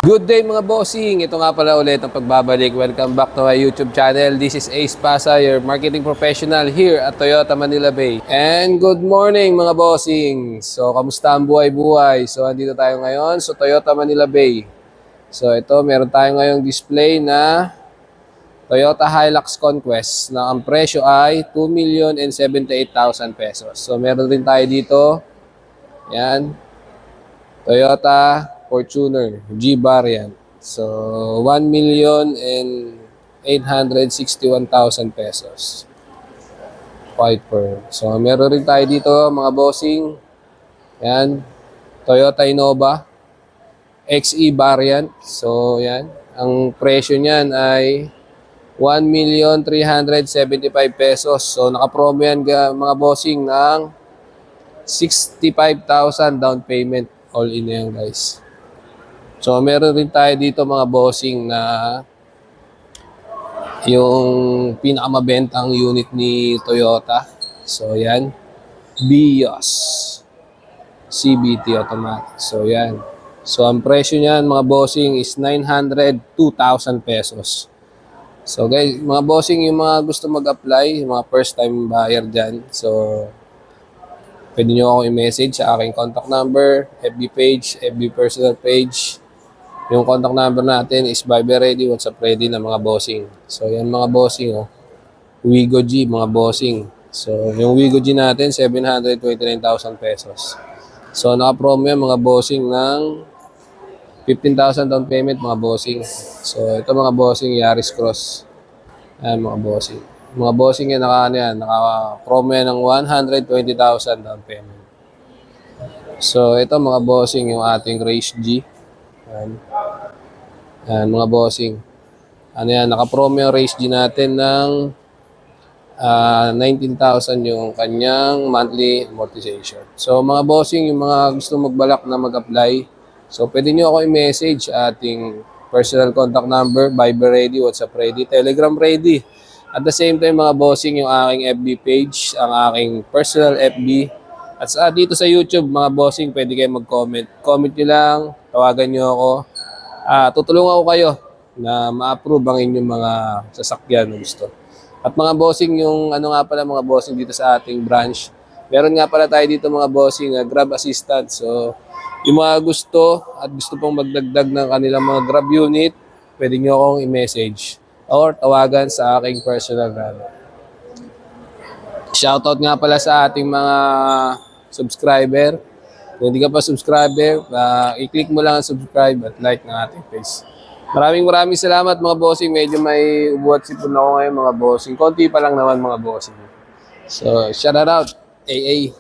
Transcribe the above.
Good day mga bossing! Ito nga pala ulit ang pagbabalik. Welcome back to my YouTube channel. This is Ace Pasa, your marketing professional here at Toyota Manila Bay. And good morning mga bossing! So, kamusta ang buhay-buhay? So, andito tayo ngayon sa Toyota Manila Bay. So, ito, meron tayo ngayong display na Toyota Hilux Conquest na ang presyo ay 2,078,000 pesos. So, meron rin tayo dito. Yan. Toyota Fortuner G variant. So 1,861,000 pesos. White pearl. So meron rin tayo dito mga bossing. Yan. Toyota Innova XE variant. So yan. Ang presyo niyan ay 1,375,000 pesos. So naka-promo yan mga bossing ng 65,000 down payment. All in yan guys. So, meron rin tayo dito mga bossing na yung pinakamabentang unit ni Toyota. So, yan. Vios CVT automatic. So, yan. So, ang presyo niyan mga bossing is 902,000 pesos. So, guys, mga bossing, yung mga gusto mag-apply, yung mga first time buyer dyan. So, pwede nyo ako i-message sa aking contact number, FB page, FB personal page. Yung contact number natin is Viber ready, WhatsApp ready na mga bossing. So, yan mga bossing, oh. Wigo G, mga bossing. So, yung Wigo G natin, 729,000 pesos. So, naka-promo yan mga bossing ng 15,000 down payment, mga bossing. So, ito mga bossing, Yaris Cross. Ayan, mga bossing. Mga bossing yan, naka-promo yan ng 120,000 down payment. So, ito mga bossing, yung ating Race G. Ayan. Ayan, mga bossing. Ano yan, naka-promo yung Race G natin ng 19,000 yung kanyang monthly amortization. So, mga bossing, yung mga gusto magbalak na mag-apply, so, pwede nyo ako i-message ating personal contact number, Viber ready, WhatsApp ready, Telegram ready. At the same time, mga bossing, yung aking FB page, ang aking personal FB. At dito sa YouTube, mga bossing, pwede kayo mag-comment. Comment nyo lang, tawagan nyo ako. Tutulungan ko kayo na ma-approve ang inyong mga sasakyan na gusto. At mga bossing, yung ano nga pala mga bossing dito sa ating branch, meron nga pala tayo dito mga bossing, Grab Assistant. So, yung mga gusto at gusto pong magdagdag ng kanilang mga Grab unit, pwede nyo akong i-message or tawagan sa aking personal number. Shoutout nga pala sa ating mga subscriber. Kung hindi ka pa subscriber, i-click mo lang ang subscribe at like ng ating page. Maraming salamat mga bossing. Medyo may ubuhat sipon ako ngayon mga bossing. Konti pa lang naman mga bossing. So, shout out AA.